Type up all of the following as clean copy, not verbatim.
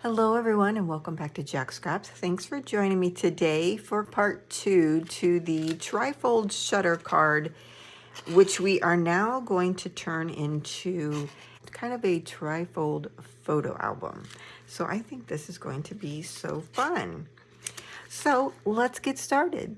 Hello everyone and welcome back to Jacqs. Thanks for joining me today for part 2 to the Trifold shutter card, which we are now going to turn into kind of a trifold photo album. So I think this is going to be so fun. So let's get started.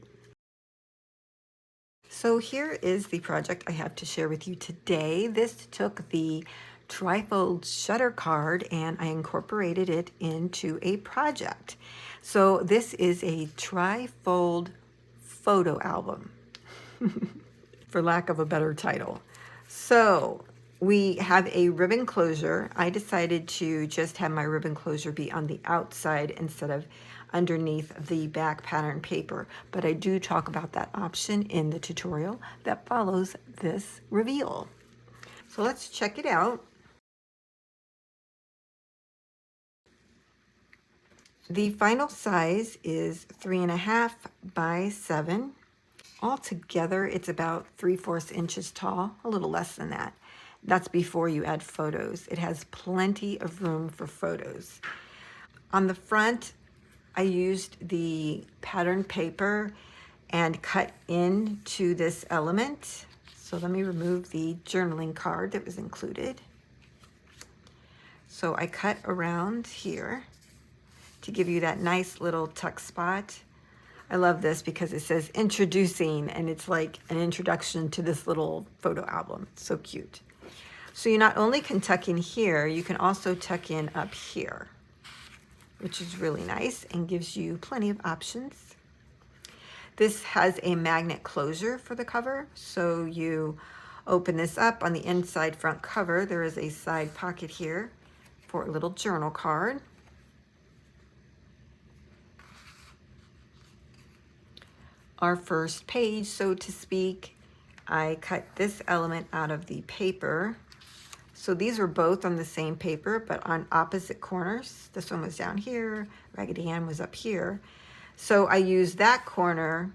So here is the project I have to share with you today. This took the Trifold shutter card and I incorporated it into a project. So this is a Trifold photo album, for lack of a better title. So we have a ribbon closure. I decided to just have my ribbon closure be on the outside instead of underneath the back pattern paper, but I do talk about that option in the tutorial that follows this reveal. So let's check it out. The final size is 3.5 by 7. Altogether, it's about 3/4 inches tall, a little less than that. That's before you add photos. It has plenty of room for photos. On the front, I used the pattern paper and cut into this element. So let me remove the journaling card that was included. So I cut around here to give you that nice little tuck spot. I love this because it says introducing, and it's like an introduction to this little photo album. So cute. So you not only can tuck in here, you can also tuck in up here, which is really nice and gives you plenty of options. This has a magnet closure for the cover. So you open this up on the inside front cover. There is a side pocket here for a little journal card. Our first page, so to speak, I cut this element out of the paper. So these were both on the same paper, but on opposite corners. This one was down here, Raggedy Ann was up here. So I used that corner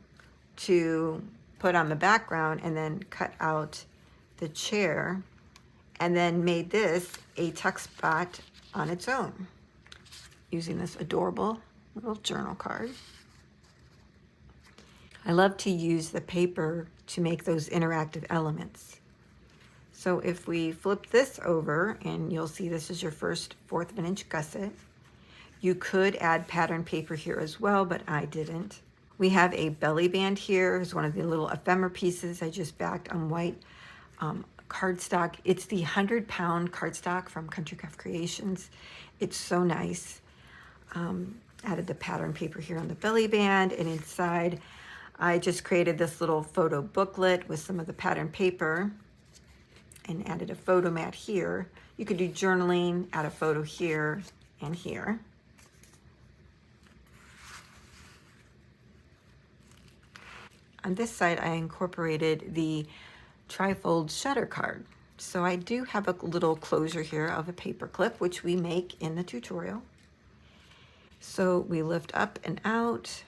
to put on the background and then cut out the chair and then made this a tuck spot on its own using this adorable little journal card. I love to use the paper to make those interactive elements. So if we flip this over, and you'll see this is your first 1/4 of an inch gusset, you could add pattern paper here as well, but I didn't. We have a belly band here. It's one of the little ephemera pieces I just backed on white cardstock. It's the 100-pound cardstock from Country Craft Creations. It's so nice. Added the pattern paper here on the belly band, and inside I just created this little photo booklet with some of the pattern paper and added a photo mat here. You could do journaling, add a photo here and here. On this side, I incorporated the Trifold shutter card. So I do have a little closure here of a paper clip, which we make in the tutorial. So we lift up and out,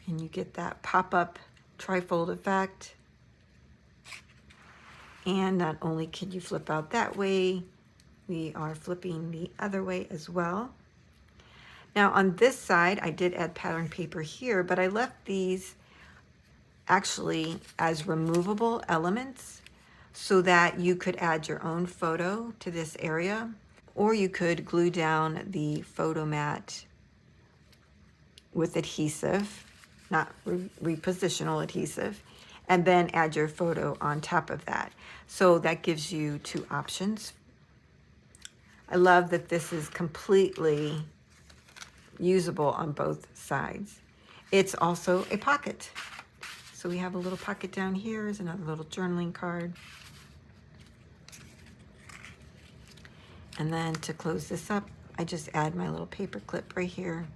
and you get that pop-up trifold effect. And not only can you flip out that way, we are flipping the other way as well. Now on this side, I did add pattern paper here, but I left these actually as removable elements so that you could add your own photo to this area, or you could glue down the photo mat with adhesive, not repositional adhesive, and then add your photo on top of that. So that gives you 2 options. I love that this is completely usable on both sides. It's also a pocket. So we have a little pocket down here. Is another little journaling card. And then to close this up, I just add my little paper clip right here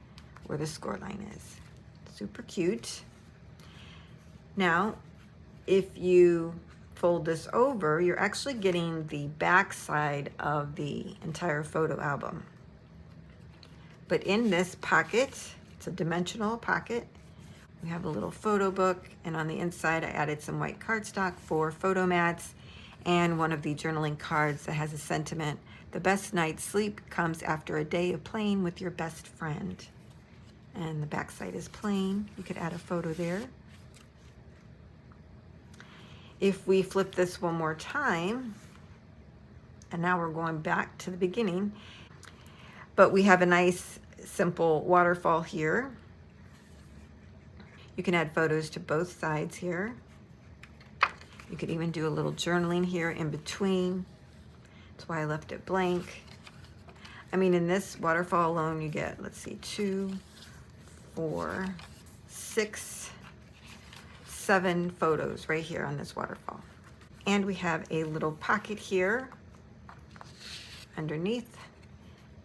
where the score line is. Super cute. Now, if you fold this over, you're actually getting the back side of the entire photo album. But in this pocket, it's a dimensional pocket, we have a little photo book, and on the inside I added some white cardstock for photo mats and one of the journaling cards that has a sentiment The best night's sleep comes after a day of playing with your best friend. And the back side is plain. You could add a photo there. If we flip this one more time, and now we're going back to the beginning, but we have a nice simple waterfall here. You can add photos to both sides here. You could even do a little journaling here in between. That's why I left it blank. I mean, in this waterfall alone, you get, let's see, 2, 4, 6, 7 photos right here on this waterfall. And we have a little pocket here underneath,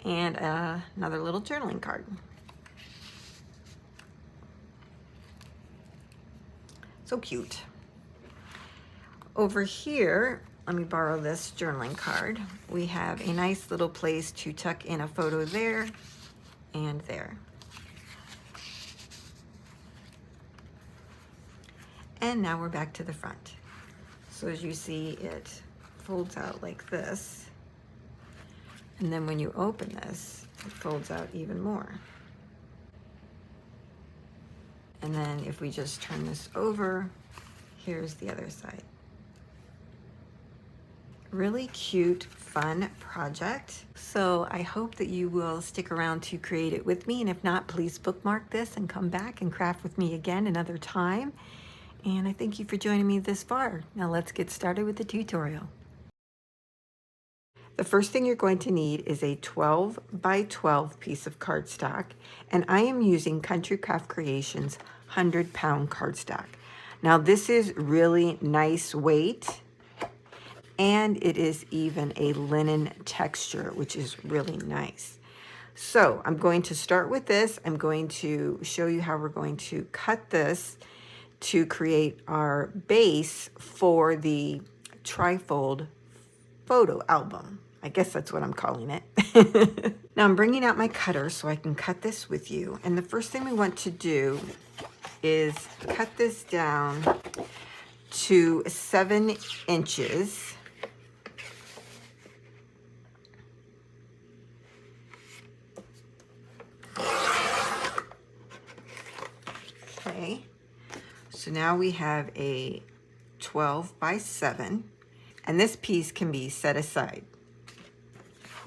and another little journaling card. So cute. Over here, let me borrow this journaling card. We have a nice little place to tuck in a photo there and there. And now we're back to the front. So as you see, it folds out like this. And then when you open this, it folds out even more. And then if we just turn this over, here's the other side. Really cute, fun project. So I hope that you will stick around to create it with me. And if not, please bookmark this and come back and craft with me again another time. And I thank you for joining me this far. Now let's get started with the tutorial. The first thing you're going to need is a 12 by 12 piece of cardstock, and I am using Country Craft Creations 100-pound cardstock. Now this is really nice weight, and it is even a linen texture, which is really nice. So I'm going to start with this. I'm going to show you how we're going to cut this to create our base for the Trifold photo album. I guess that's what I'm calling it. Now I'm bringing out my cutter so I can cut this with you. And the first thing we want to do is cut this down to 7 inches. Okay, so now we have a 12 by 7, and this piece can be set aside.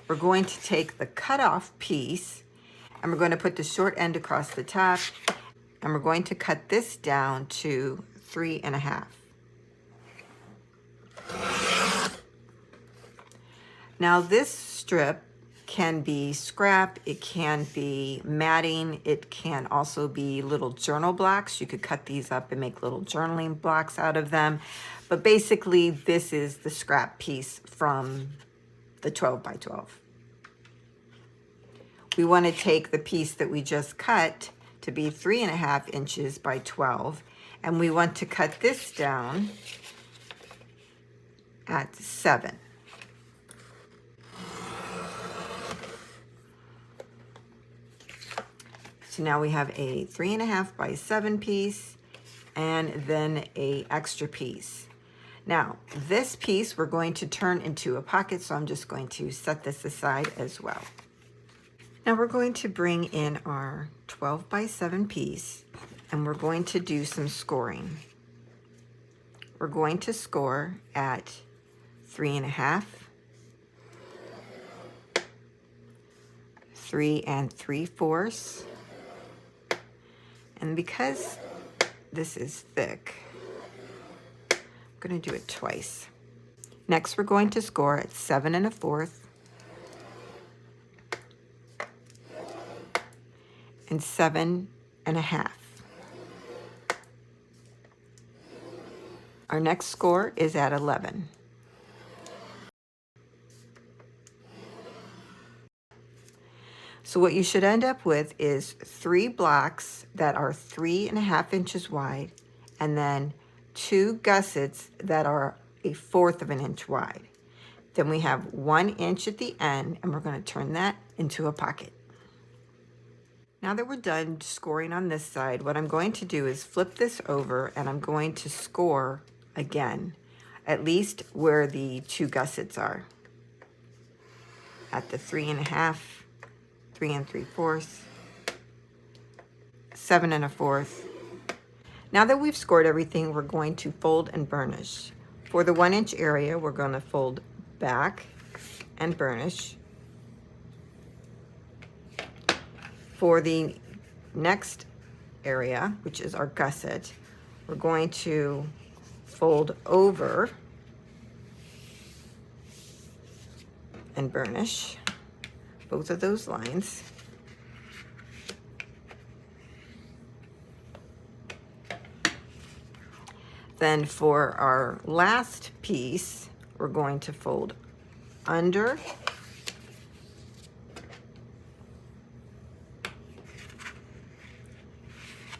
We're going to take the cutoff piece, and we're going to put the short end across the top, and we're going to cut this down to 3.5. Now this strip can be scrap, it can be matting, it can also be little journal blocks. You could cut these up and make little journaling blocks out of them. But basically this is the scrap piece from the 12 by 12. We want to take the piece that we just cut to be 3.5 inches by 12, and we want to cut this down at 7. So now we have a 3.5 by 7 piece, and then a extra piece. Now, this piece we're going to turn into a pocket, so I'm just going to set this aside as well. Now we're going to bring in our 12 by 7 piece, and we're going to do some scoring. We're going to score at 3.5, 3 3/4, and because this is thick, I'm going to do it twice. Next, we're going to score at 7 1/4 and 7 1/2. Our next score is at 11. So what you should end up with is 3 blocks that are 3.5 inches wide, and then 2 gussets that are 1/4 of an inch wide. Then we have 1 inch at the end, and we're going to turn that into a pocket. Now that we're done scoring on this side, what I'm going to do is flip this over, and I'm going to score again, at least where the 2 gussets are. at the 3.5, 3 3/4, 7 1/4. Now that we've scored everything, we're going to fold and burnish. For the 1-inch area, we're going to fold back and burnish. For the next area, which is our gusset, we're going to fold over and burnish both of those lines. Then for our last piece, we're going to fold under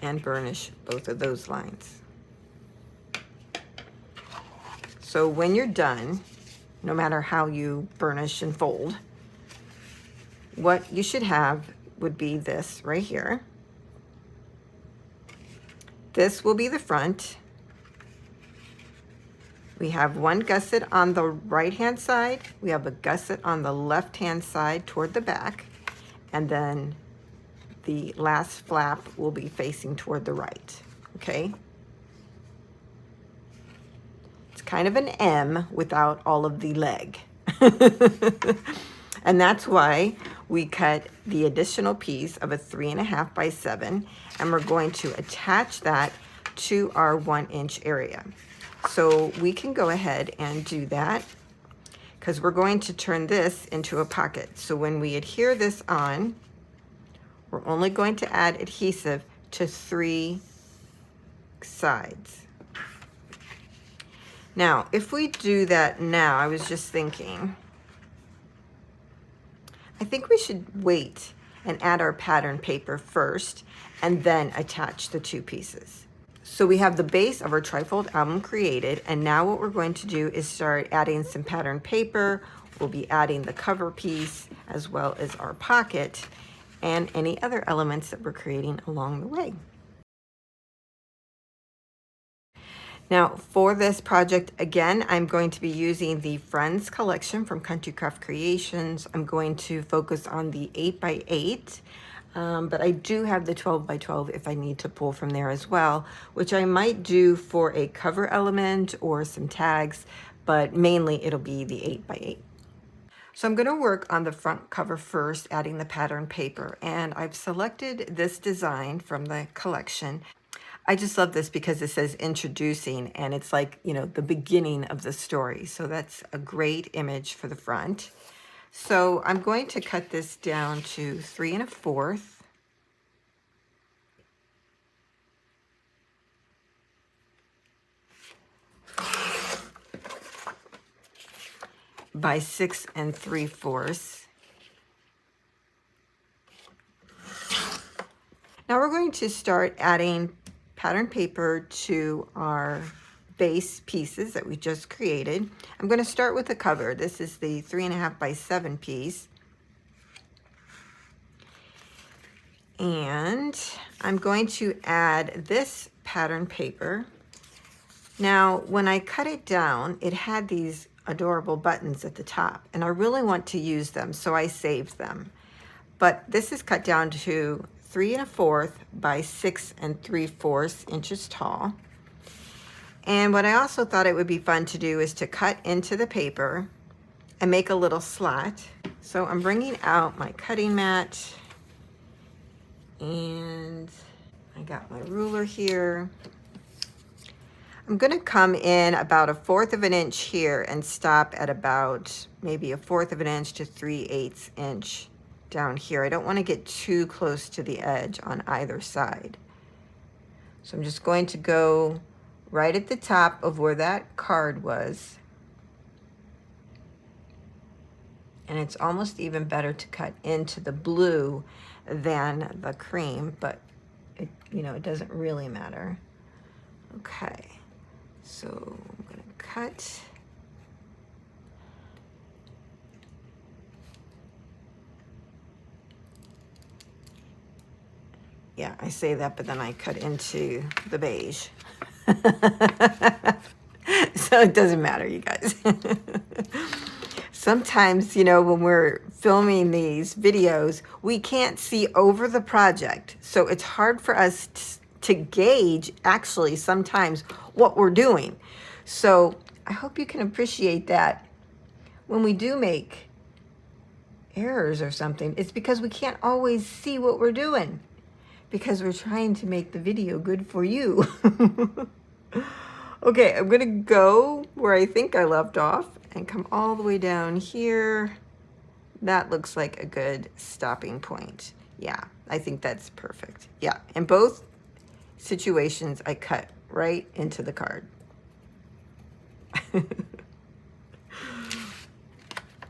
and burnish both of those lines. So when you're done, no matter how you burnish and fold, what you should have would be this right here. This will be the front. We have one gusset on the right-hand side. We have a gusset on the left-hand side toward the back. And then the last flap will be facing toward the right, okay? It's kind of an M without all of the leg. And that's why we cut the additional piece of a 3.5 by 7, and we're going to attach that to our 1-inch area. So we can go ahead and do that because we're going to turn this into a pocket. So when we adhere this on, we're only going to add adhesive to 3 sides. Now, if we do that now, I was just thinking, I think we should wait and add our pattern paper first and then attach the 2 pieces. So we have the base of our trifold album created, and now what we're going to do is start adding some pattern paper. We'll be adding the cover piece as well as our pocket and any other elements that we're creating along the way. Now for this project, again, I'm going to be using the Friends collection from Country Craft Creations. I'm going to focus on the 8 by 8. But I do have the 12 by 12 if I need to pull from there as well, which I might do for a cover element or some tags, but mainly it'll be the 8 by 8. So I'm going to work on the front cover first, adding the pattern paper, and I've selected this design from the collection. I just love this because it says introducing, and it's like, you know, the beginning of the story. So that's a great image for the front. So I'm going to cut this down to 3 1/4. By 6 3/4. Now we're going to start adding pattern paper to our base pieces that we just created. I'm going to start with the cover. This is the 3.5 by 7 piece. And I'm going to add this pattern paper. Now, when I cut it down, it had these adorable buttons at the top, and I really want to use them, so I saved them. But this is cut down to 3 1/4 by 6 3/4 inches tall. And what I also thought it would be fun to do is to cut into the paper and make a little slot. So I'm bringing out my cutting mat, and I got my ruler here. I'm going to come in about 1/4 of an inch here and stop at about maybe 1/4 of an inch to 3/8 inch down here. I don't want to get too close to the edge on either side. So I'm just going to go right at the top of where that card was. And it's almost even better to cut into the blue than the cream, but it, you know, it doesn't really matter. Okay, so I'm gonna cut. Yeah, I say that, but then I cut into the beige. So it doesn't matter, you guys. Sometimes, you know, when we're filming these videos, we can't see over the project. So it's hard for us to gauge actually sometimes what we're doing. So I hope you can appreciate that when we do make errors or something, it's because we can't always see what we're doing because we're trying to make the video good for you. Okay, I'm gonna go where I think I left off and come all the way down here. That looks like a good stopping point. Yeah, I think that's perfect. Yeah, in both situations, I cut right into the card.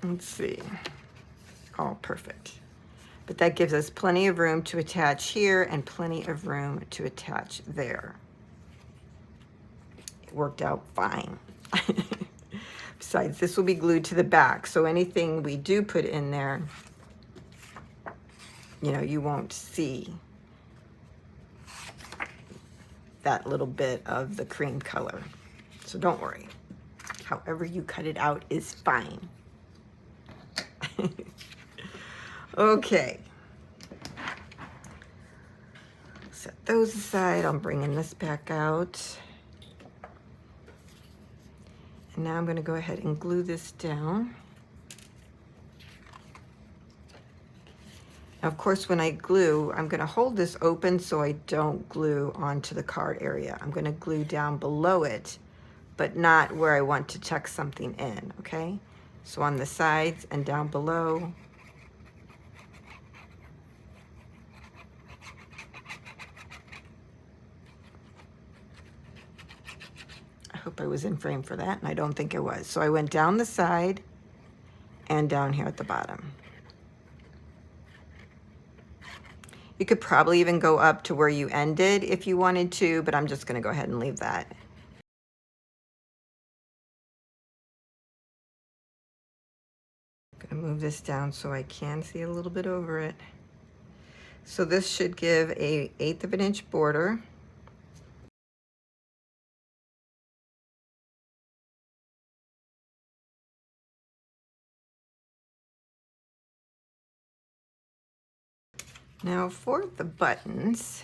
Let's see. All perfect. But that gives us plenty of room to attach here and plenty of room to attach there. It worked out fine. Besides, this will be glued to the back, so anything we do put in there, you know, you won't see that little bit of the cream color. So don't worry. However you cut it out is fine. Okay. Set those aside. I'm bringing this back out. And now I'm going to go ahead and glue this down. Now, of course, when I glue, I'm going to hold this open so I don't glue onto the card area. I'm going to glue down below it, but not where I want to tuck something in, okay? So on the sides and down below. I hope I was in frame for that, and I don't think I was. So I went down the side and down here at the bottom. You could probably even go up to where you ended if you wanted to, but I'm just going to go ahead and leave that. I'm going to move this down so I can see a little bit over it. So this should give a 1/8 of an inch border. Now for the buttons,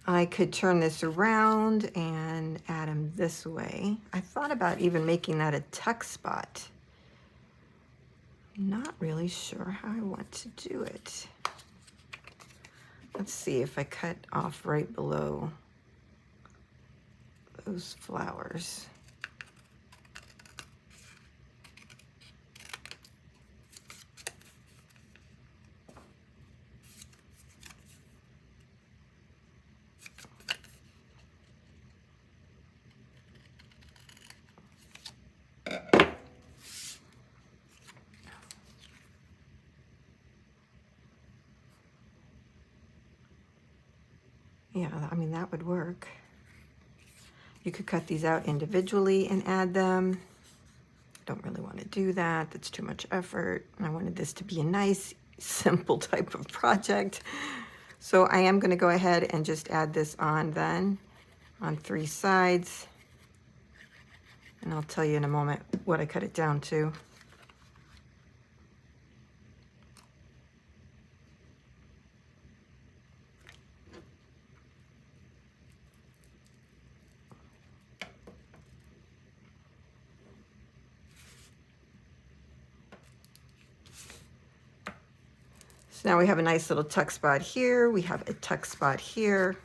I could turn this around and add them this way. I thought about even making that a tuck spot. Not really sure how I want to do it. Let's see if I cut off right below those flowers. Yeah, I mean, that would work. You could cut these out individually and add them. Don't really want to do that. That's too much effort. I wanted this to be a nice, simple type of project. So I am going to go ahead and just add this on then on 3 sides. And I'll tell you in a moment what I cut it down to. So now we have a nice little tuck spot here. We have a tuck spot here.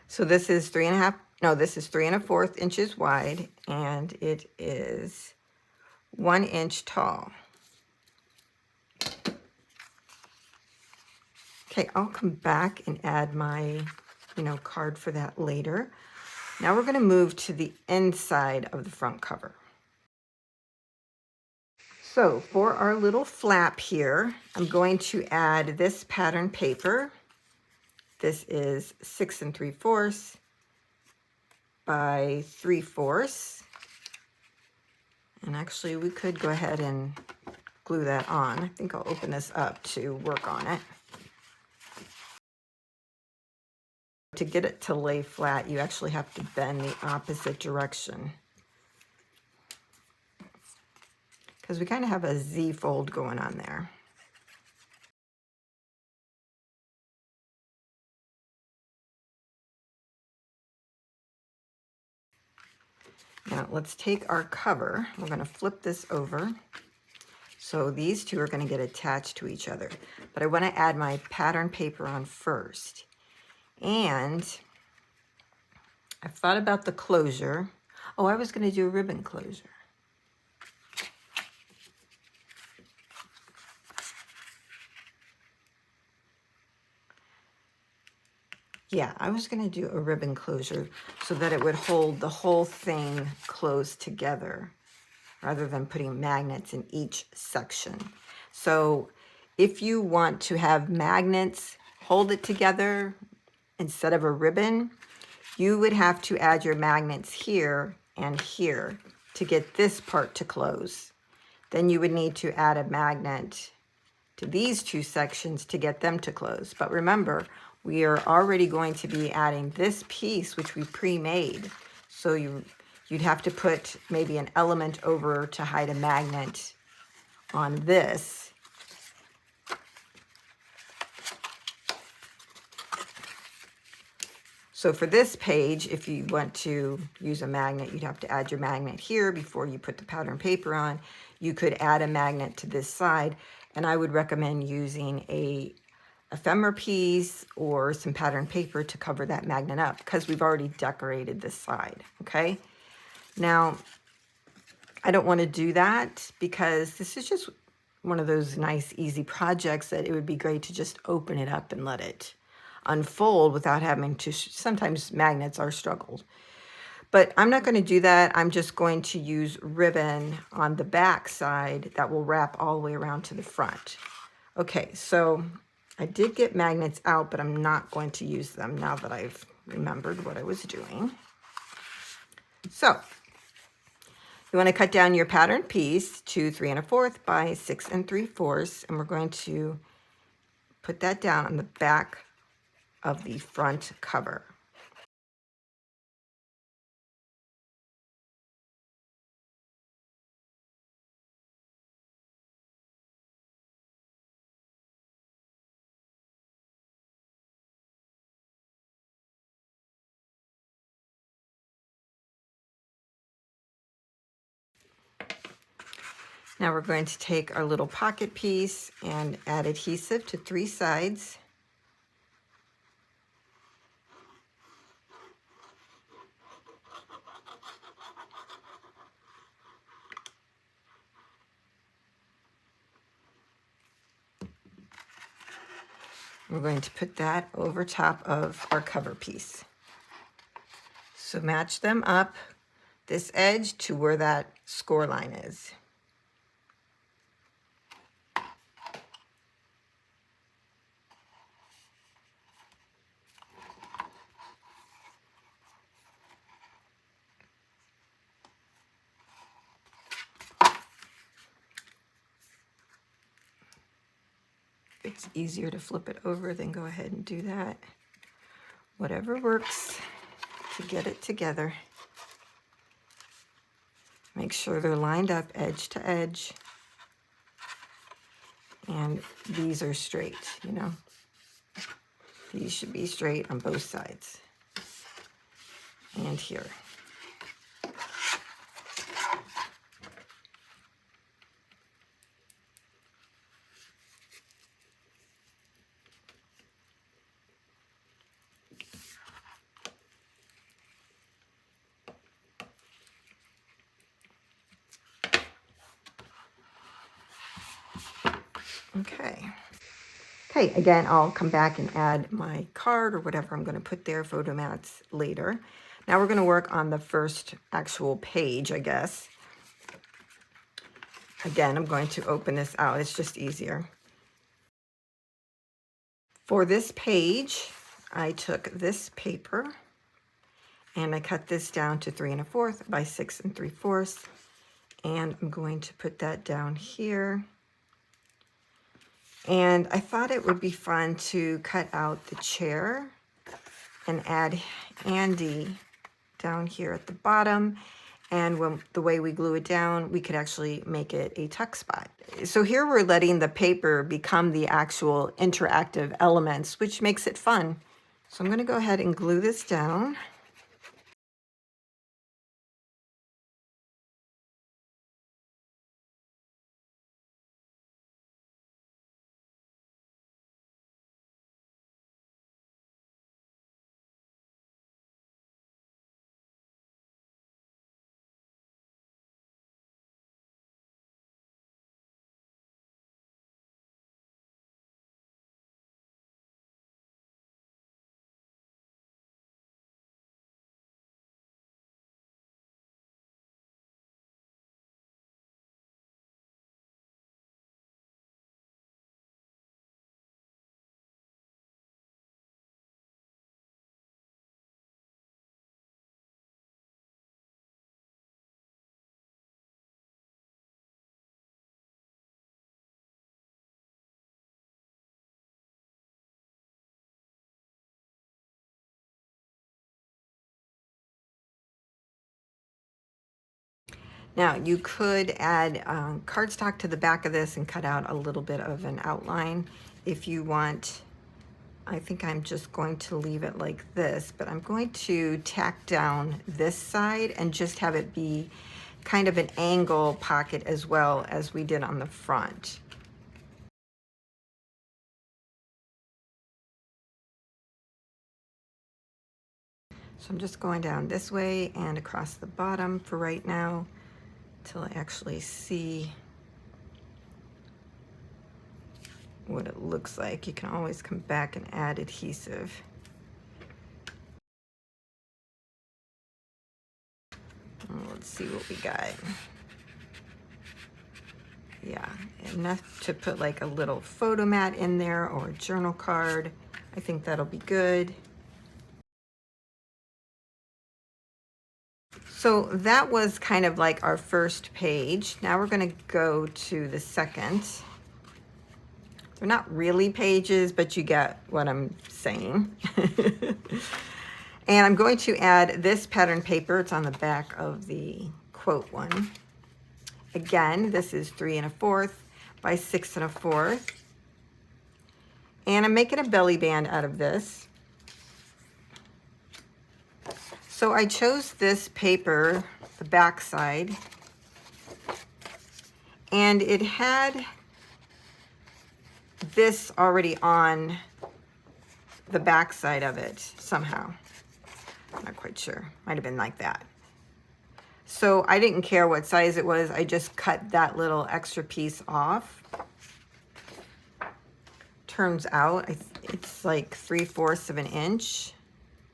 So this is 3 1/4 inches wide, and it is 1 inch tall. Okay, I'll come back and add my, card for that later. Now we're going to move to the inside of the front cover. So for our little flap here, I'm going to add this pattern paper. This is 6 3/4 by 3/4. And actually we could go ahead and glue that on. I think I'll open this up to work on it. To get it to lay flat, you actually have to bend the opposite direction. because we kind of have a Z fold going on there. Now let's take our cover. We're going to flip this over. So these two are going to get attached to each other. But I want to add my pattern paper on first. And I've thought about the closure. Oh, I was going to do a ribbon closure. Yeah, I was going to do a ribbon closure so that it would hold the whole thing closed together rather than putting magnets in each section. So if you want to have magnets hold it together instead of a ribbon, you would have to add your magnets here and here to get this part to close. Then you would need to add a magnet to these two sections to get them to close. But remember, we are already going to be adding this piece, which we pre-made. So you'd have to put maybe an element over to hide a magnet on this. So for this page, if you want to use a magnet, you'd have to add your magnet here before you put the pattern paper on. You could add a magnet to this side, and I would recommend using a ephemera piece or some pattern paper to cover that magnet up because we've already decorated this side, okay? Now, I don't want to do that because this is just one of those nice, easy projects that it would be great to just open it up and let it unfold without having to, sometimes magnets are struggled. But I'm not going to do that. I'm just going to use ribbon on the back side that will wrap all the way around to the front. Okay, so I did get magnets out, but I'm not going to use them now that I've remembered what I was doing. So you want to cut down your pattern piece to 3 1/4 by 6 3/4, and we're going to put that down on the back of the front cover. Now we're going to take our little pocket piece and add adhesive to 3 sides. We're going to put that over top of our cover piece. So match them up, this edge to where that score line is. If it's easier to flip it over, then go ahead and do that. Whatever works to get it together. Make sure they're lined up edge to edge. And these are straight, you know. These should be straight on both sides. And here. Okay, again, I'll come back and add my card or whatever I'm going to put there, photo mats later. Now we're going to work on the first actual page, I guess. Again, I'm going to open this out. It's just easier. For this page, I took this paper and I cut this down to 3 1/4 by 6 3/4. And I'm going to put that down here. And I thought it would be fun to cut out the chair and add Andy down here at the bottom. And when the way we glue it down, we could actually make it a tuck spot. So here we're letting the paper become the actual interactive elements, which makes it fun. So I'm going to go ahead and glue this down. Now you could add cardstock to the back of this and cut out a little bit of an outline if you want. I think I'm just going to leave it like this, but I'm going to tack down this side and just have it be kind of an angle pocket as well as we did on the front. So I'm just going down this way and across the bottom for right now till I actually see what it looks like. You can always come back and add adhesive. Let's see what we got. Yeah, enough to put like a little photo mat in there or a journal card. I think that'll be good. So that was kind of like our first page. Now we're going to go to the second. They're not really pages, but you get what I'm saying. And I'm going to add this pattern paper. It's on the back of the quote one. Again, this is 3 1/4 by 6 1/4. And I'm making a belly band out of this. So I chose this paper, the back side, and it had this already on the back side of it somehow. I'm not quite sure. Might have been like that. So I didn't care what size it was. I just cut that little extra piece off. Turns out it's like 3/4 of an inch.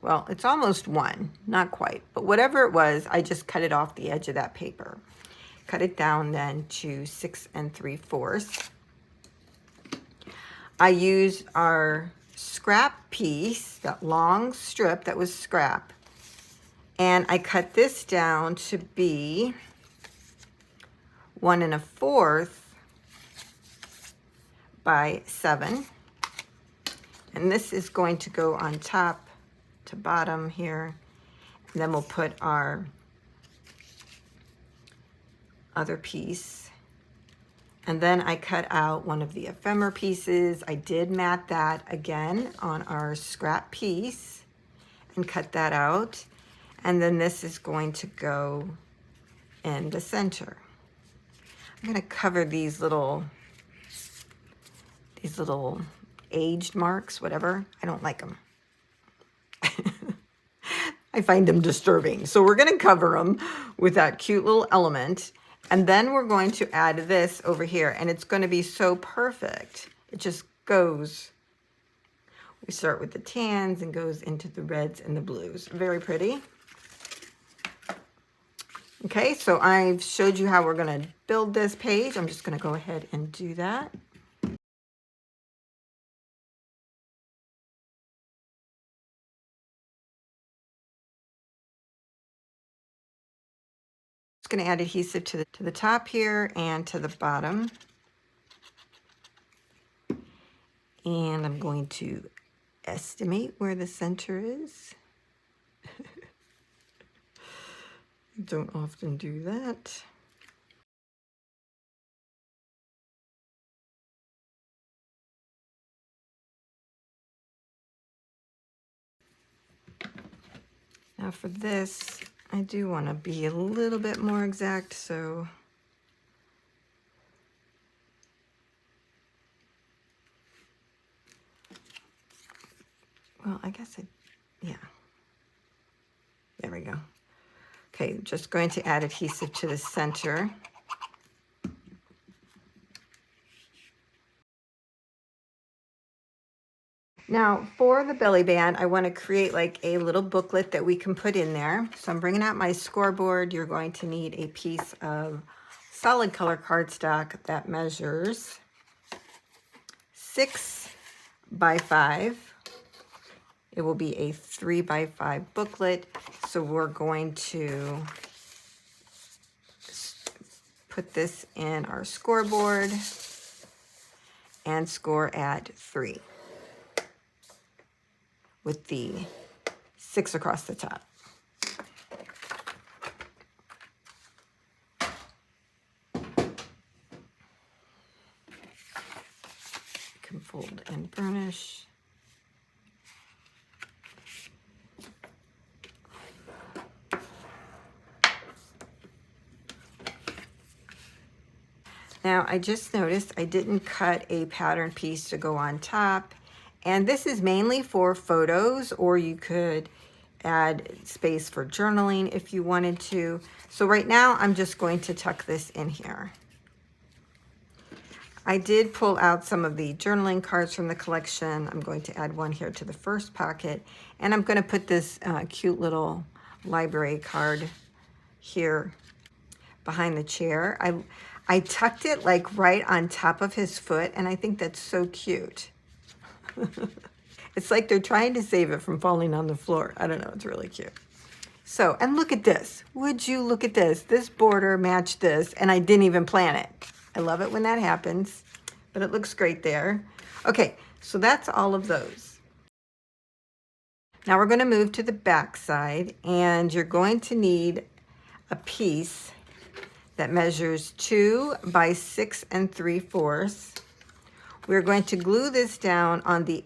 Well, it's almost 1, not quite, but whatever it was, I just cut it off the edge of that paper. Cut it down then to 6 3/4. I used our scrap piece, that long strip that was scrap, and I cut this down to be 1 1/4 by 7. And this is going to go on top to bottom here. And then we'll put our other piece. And then I cut out one of the ephemera pieces. I did mat that again on our scrap piece and cut that out. And then this is going to go in the center. I'm going to cover these little aged marks, whatever. I don't like them. I find them disturbing. So we're going to cover them with that cute little element. And then we're going to add this over here. And it's going to be so perfect. It just goes. We start with the tans and goes into the reds and the blues. Very pretty. Okay, so I've showed you how we're going to build this page. I'm just going to go ahead and do that. Just going to add adhesive to the top here and to the bottom. And I'm going to estimate where the center is. Don't often do that. Now for this, I do want to be a little bit more exact, so well, I guess yeah. There we go. Okay, just going to add adhesive to the center. Now for the belly band, I want to create like a little booklet that we can put in there. So I'm bringing out my scoreboard. You're going to need a piece of solid color cardstock that measures 6 by 5. It will be a 3 by 5 booklet. So we're going to put this in our scoreboard and score at 3 with the 6 across the top. You can fold and burnish. Now I just noticed I didn't cut a pattern piece to go on top. And this is mainly for photos, or you could add space for journaling if you wanted to. So right now I'm just going to tuck this in here. I did pull out some of the journaling cards from the collection. I'm going to add one here to the first pocket, and I'm going to put this cute little library card here behind the chair. I tucked it like right on top of his foot, and I think that's so cute. It's like they're trying to save it from falling on the floor. I don't know, it's really cute. So, and look at this. Would you look at this? This border matched this, and I didn't even plan it. I love it when that happens, but it looks great there. Okay, so that's all of those. Now we're going to move to the back side, and you're going to need a piece that measures 2 by 6 3/4. We're going to glue this down on the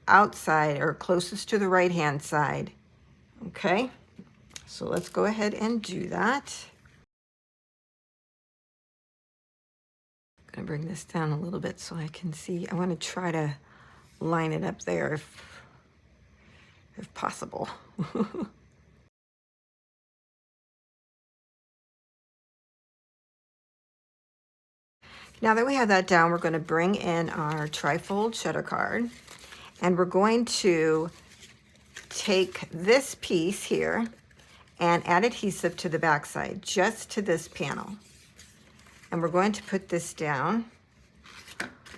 outside or closest to the right hand side. Okay, so let's go ahead and do that. I'm going to bring this down a little bit so I can see. I want to try to line it up there if possible. Now that we have that down, we're going to bring in our Trifold shutter card, and we're going to take this piece here and add adhesive to the back side, just to this panel. And we're going to put this down.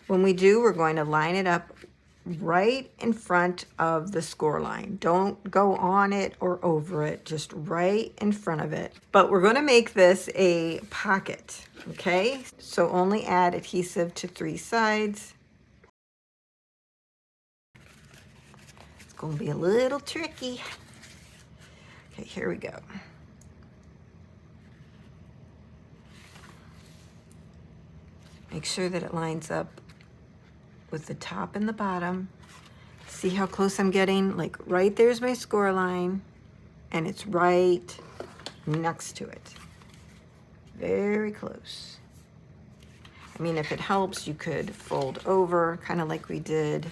When we do, we're going to line it up right in front of the score line. Don't go on it or over it, just right in front of it. But we're going to make this a pocket, okay? So only add adhesive to 3 sides. It's going to be a little tricky. Okay, here we go. Make sure that it lines up with the top and the bottom. See how close I'm getting? Like right there's my score line, and it's right next to it. Very close. I mean, if it helps, you could fold over, kind of like we did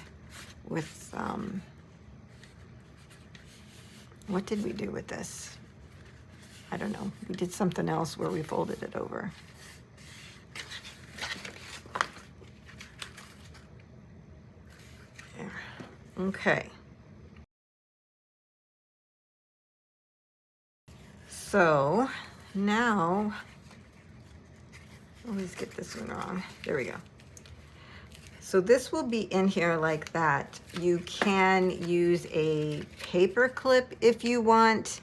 with, what did we do with this? I don't know. We did something else where we folded it over. Okay. So now, I always get this one wrong. There we go. So this will be in here like that. You can use a paper clip if you want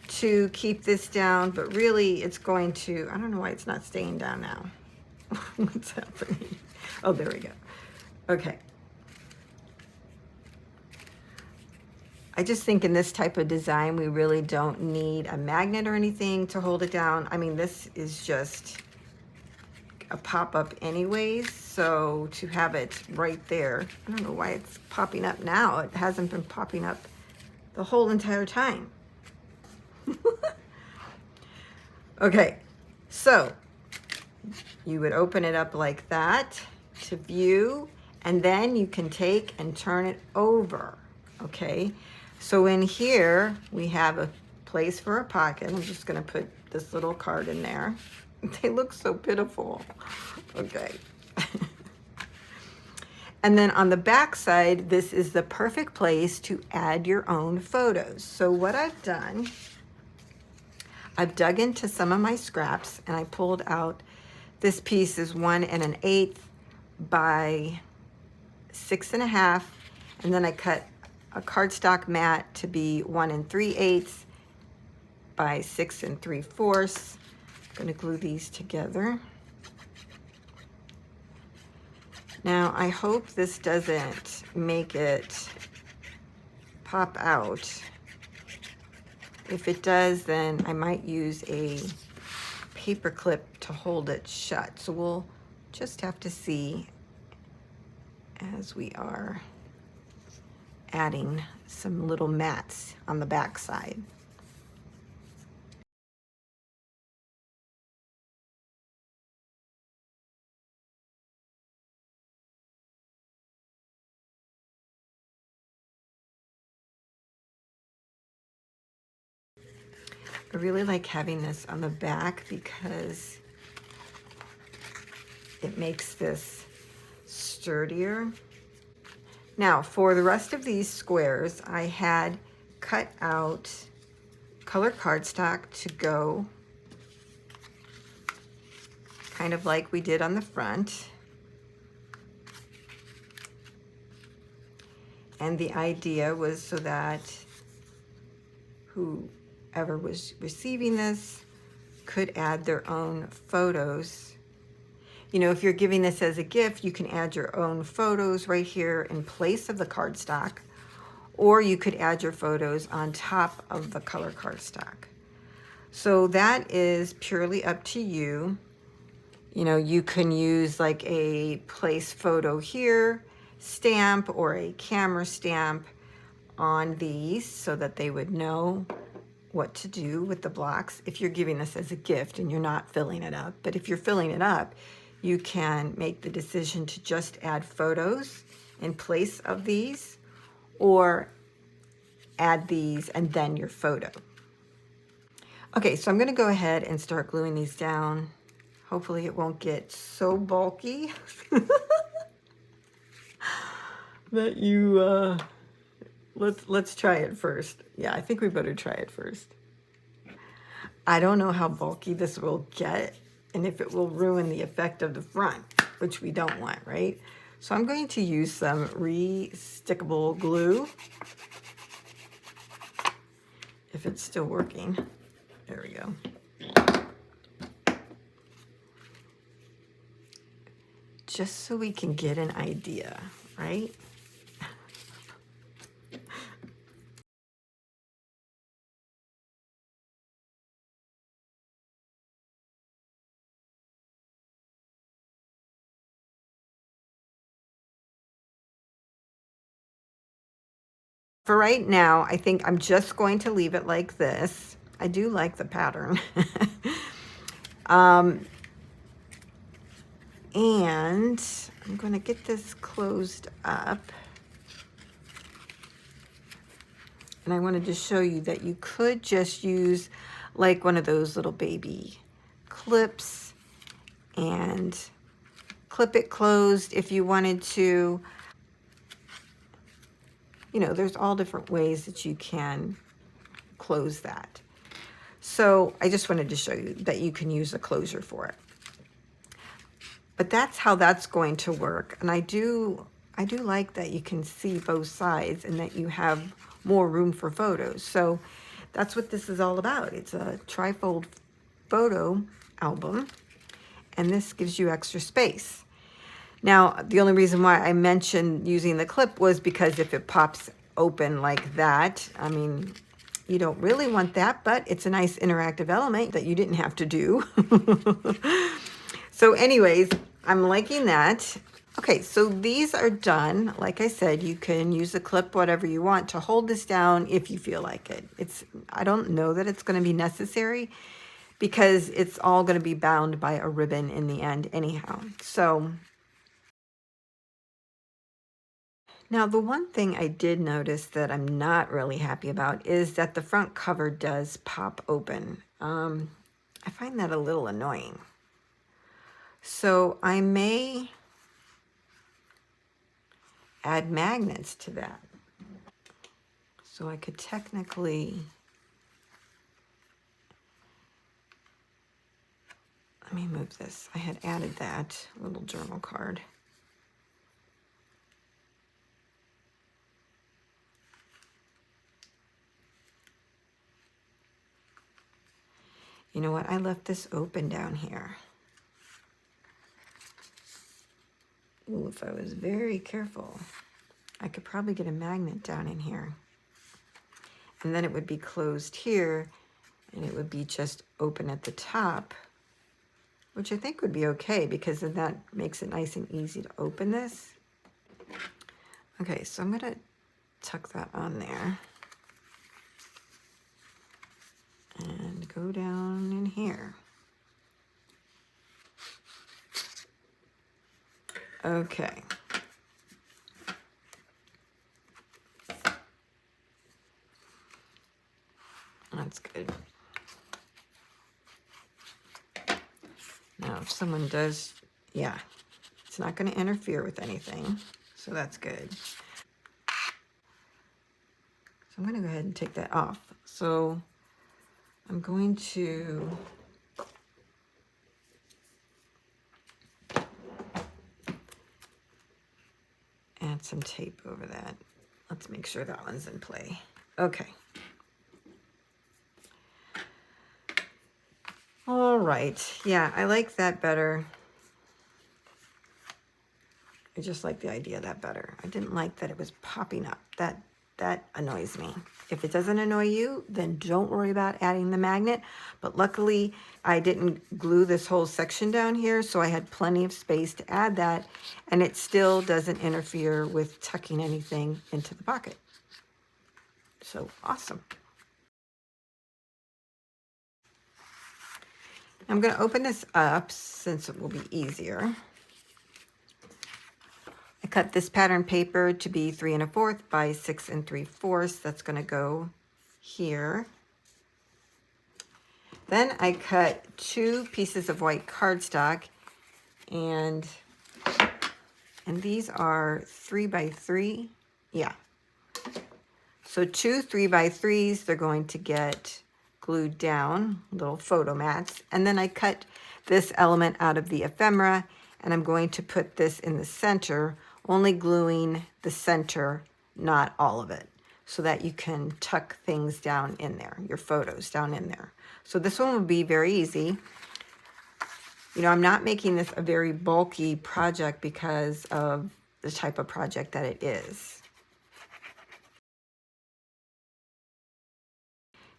to keep this down, but really it's going to, I don't know why it's not staying down now. What's happening? Oh, there we go. Okay. I just think in this type of design, we really don't need a magnet or anything to hold it down. I mean, this is just a pop-up anyways, so to have it right there, I don't know why it's popping up now. It hasn't been popping up the whole entire time. Okay, so you would open it up like that to view, and then you can take and turn it over. Okay, so in here we have a place for a pocket. I'm just going to put this little card in there. They look so pitiful. Okay. And then on the back side, this is the perfect place to add your own photos. So what I've done, I've dug into some of my scraps and I pulled out, this piece is 1 1/8 by 6 1/2, and then I cut a cardstock mat to be 1 3/8 by 6 3/4. I'm going to glue these together. Now I hope this doesn't make it pop out. If it does, then I might use a paper clip to hold it shut. So we'll just have to see as we are adding some little mats on the back side. I really like having this on the back because it makes this sturdier. Now for the rest of these squares, I had cut out colored cardstock to go kind of like we did on the front. And the idea was so that whoever was receiving this could add their own photos. You know, if you're giving this as a gift, you can add your own photos right here in place of the cardstock, or you could add your photos on top of the color cardstock. So that is purely up to you. You know, you can use like a place photo here stamp or a camera stamp on these so that they would know what to do with the blocks if you're giving this as a gift and you're not filling it up. But if you're filling it up, you can make the decision to just add photos in place of these, or add these and then your photo. Okay, so I'm going to go ahead and start gluing these down. Hopefully it won't get so bulky that you let's try it first. Yeah, I think we better try it first. I don't know how bulky this will get and if it will ruin the effect of the front, which we don't want, right? So I'm going to use some re-stickable glue. If it's still working. There we go. Just so we can get an idea, right? For right now, I think I'm just going to leave it like this. I do like the pattern. And I'm going to get this closed up. And I wanted to show you that you could just use like one of those little baby clips and clip it closed if you wanted to. You know, there's all different ways that you can close that. So I just wanted to show you that you can use a closure for it. But that's how that's going to work. And I do like that you can see both sides and that you have more room for photos. So that's what this is all about. It's a trifold photo album, and this gives you extra space. Now, the only reason why I mentioned using the clip was because if it pops open like that. I mean, you don't really want that, but it's a nice interactive element that you didn't have to do. So anyways, I'm liking that. Okay, so these are done. Like I said, you can use a clip, whatever you want, to hold this down if you feel like it. I don't know that it's going to be necessary because it's all going to be bound by a ribbon in the end anyhow. So now the one thing I did notice that I'm not really happy about is that the front cover does pop open. I find that a little annoying. So I may add magnets to that. So I could technically, let me move this. I had added that little journal card. You know what? I left this open down here. Ooh, if I was very careful, I could probably get a magnet down in here. And then it would be closed here, and it would be just open at the top, which I think would be okay because then that makes it nice and easy to open this. Okay, so I'm gonna tuck that on there and go down in here. Okay. That's good. Now, if someone does, yeah, it's not going to interfere with anything, so that's good. So I'm going to go ahead and take that off. So I'm going to add some tape over that. Let's make sure that one's in play. Okay. All right. Yeah, I like that better. I just like the idea of that better. I didn't like that it was popping up. That annoys me. If it doesn't annoy you, then don't worry about adding the magnet. But luckily, I didn't glue this whole section down here, so I had plenty of space to add that, and it still doesn't interfere with tucking anything into the pocket. So awesome. I'm going to open this up since it will be easier. I cut this pattern paper to be 3 1/4 by 6 3/4. That's going to go here. Then I cut 2 pieces of white cardstock, and these are 3 by 3. Yeah. So 2 3 by 3s, they're going to get glued down, little photo mats. And then I cut this element out of the ephemera, and I'm going to put this in the center, only gluing the center, not all of it, so that you can tuck things down in there, your photos down in there. So this one will be very easy. You know, I'm not making this a very bulky project because of the type of project that it is.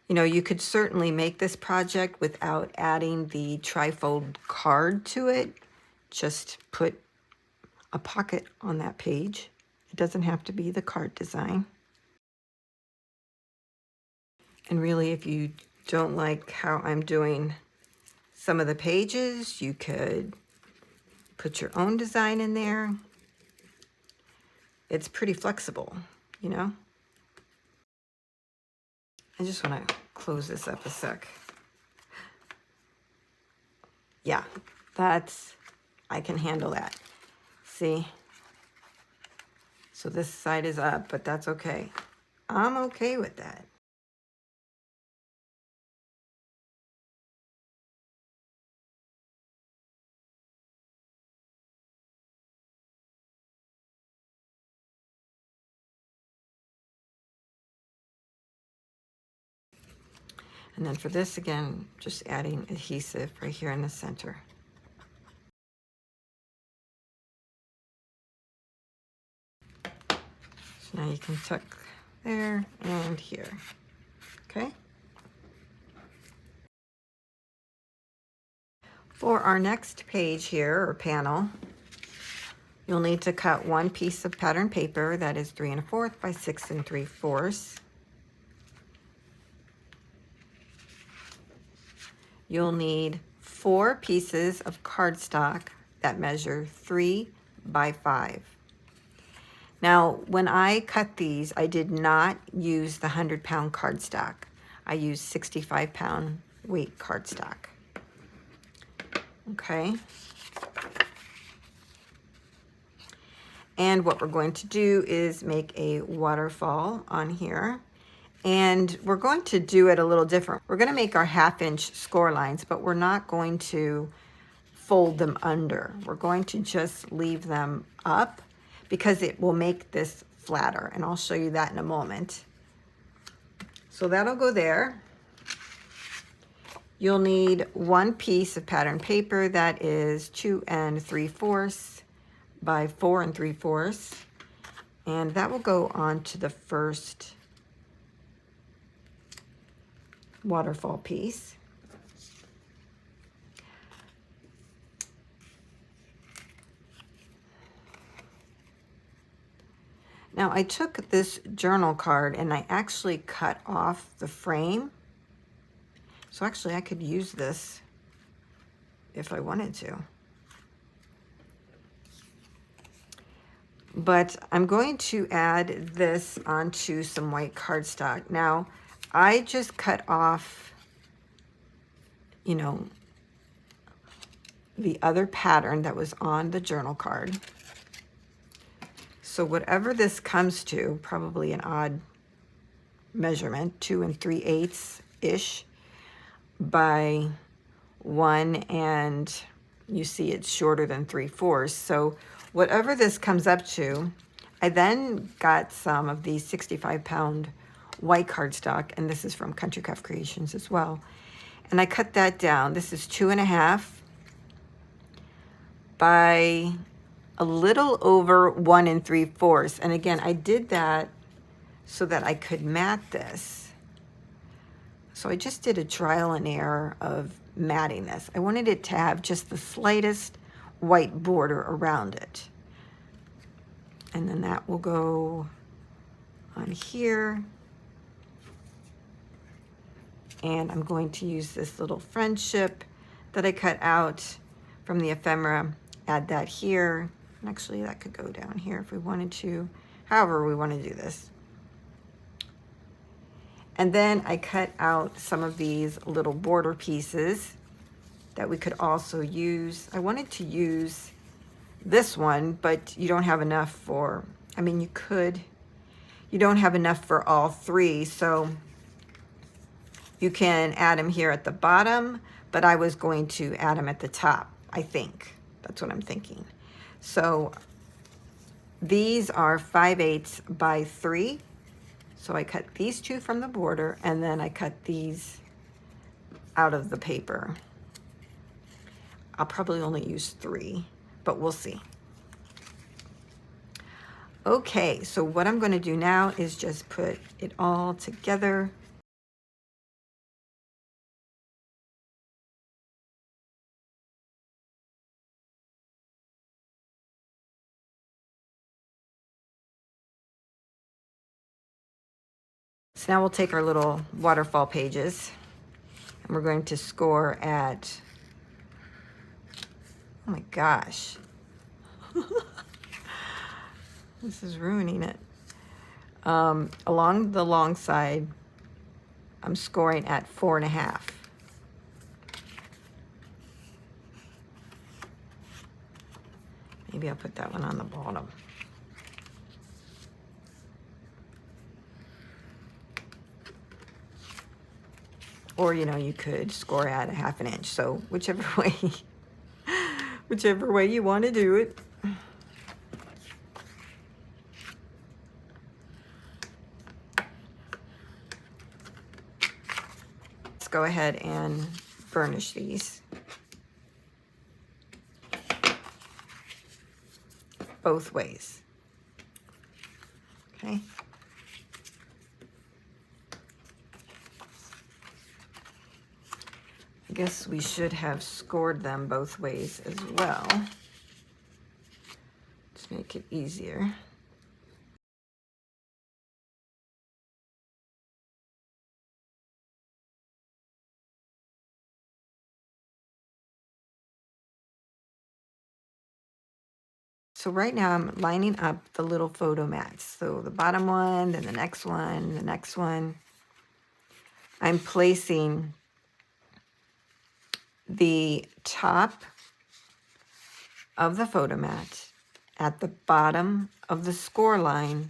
You know, you could certainly make this project without adding the trifold card to it. Just put a pocket on that page. It doesn't have to be the card design. And really, if you don't like how I'm doing some of the pages, you could put your own design in there. It's pretty flexible, you know? I just want to close this up a sec. Yeah, I can handle that. See? So this side is up, but that's okay. I'm okay with that. And then for this, again, just adding adhesive right here in the center. So now you can tuck there, and here. Okay. For our next page here, or panel, you'll need to cut one piece of pattern paper that is 3 1/4 by 6 3/4. You'll need 4 pieces of cardstock that measure 3 by 5. Now, when I cut these, I did not use the 100-pound cardstock. I used 65-pound weight cardstock. Okay. And what we're going to do is make a waterfall on here. And we're going to do it a little different. We're going to make our 1/2 inch score lines, but we're not going to fold them under. We're going to just leave them up because it will make this flatter, and I'll show you that in a moment. So that'll go there. You'll need one piece of pattern paper that is 2 3/4 by 4 3/4, and that will go on to the first waterfall piece. Now I took this journal card and I actually cut off the frame. So actually I could use this if I wanted to. But I'm going to add this onto some white cardstock. Now I just cut off, you know, the other pattern that was on the journal card. So whatever this comes to, probably an odd measurement, 2 3/8-ish by 1, and you see it's shorter than 3/4. So whatever this comes up to, I then got some of these 65-pound white cardstock, and this is from Country Craft Creations as well. And I cut that down. This is 2 1/2 by a little over 1 3/4. And again, I did that so that I could mat this. So I just did a trial and error of matting this. I wanted it to have just the slightest white border around it. And then that will go on here. And I'm going to use this little friendship that I cut out from the ephemera, add that here. And actually that could go down here if we wanted to, however we want to do this. And then I cut out some of these little border pieces that we could also use. I wanted to use this one, but you don't have enough for, I mean, you could, you don't have enough for all 3. So you can add them here at the bottom, but I was going to add them at the top, I think. That's what I'm thinking. So these are 5/8 by 3. So I cut these 2 from the border, and then I cut these out of the paper. I'll probably only use 3, but we'll see. Okay, so what I'm going to do now is just put it all together. So now we'll take our little waterfall pages and we're going to score at, oh my gosh, this is ruining it. Along the long side, I'm scoring at 4 1/2. Maybe I'll put that one on the bottom. Or, you know, you could score at 1/2 inch. So whichever way you want to do it. Let's go ahead and burnish these. Both ways. Okay. I guess we should have scored them both ways as well. To make it easier. So right now I'm lining up the little photo mats. So the bottom one, then the next one, the next one. I'm placing the top of the photo mat at the bottom of the score line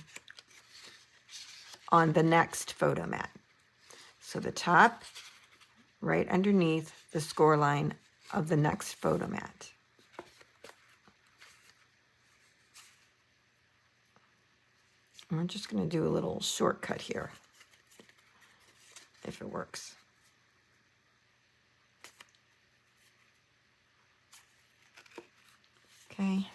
on the next photo mat. So the top right underneath the score line of the next photo mat. And we're just going to do a little shortcut here, if it works. Okay.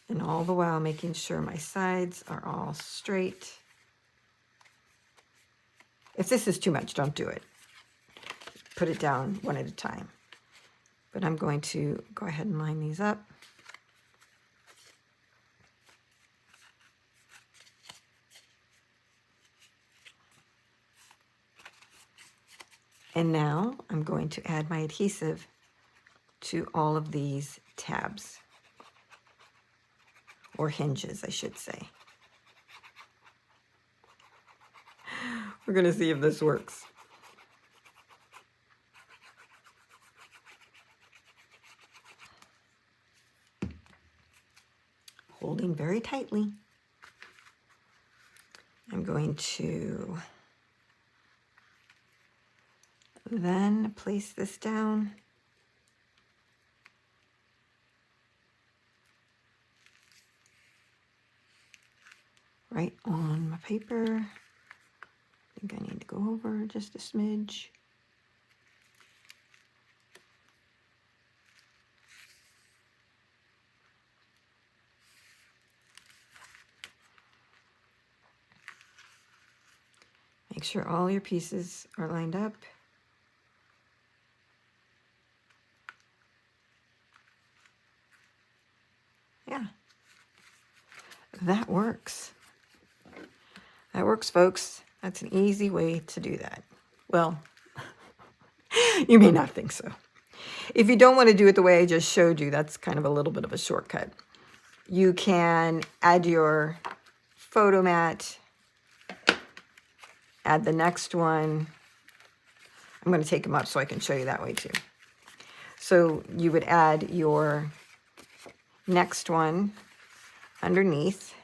And all the while making sure my sides are all straight. If this is too much, don't do it. Put it down one at a time. But I'm going to go ahead and line these up. And now I'm going to add my adhesive to all of these tabs, or hinges, I should say. We're going to see if this works. Holding very tightly. I'm going to then place this down. Right on my paper. I think I need to go over just a smidge. Make sure all your pieces are lined up. Yeah, that works. That works, folks. That's an easy way to do that. Well, you may not think so. If you don't want to do it the way I just showed you, that's kind of a little bit of a shortcut. You can add your photo mat, add the next one. I'm going to take them up so I can show you that way too. So you would add your next one underneath.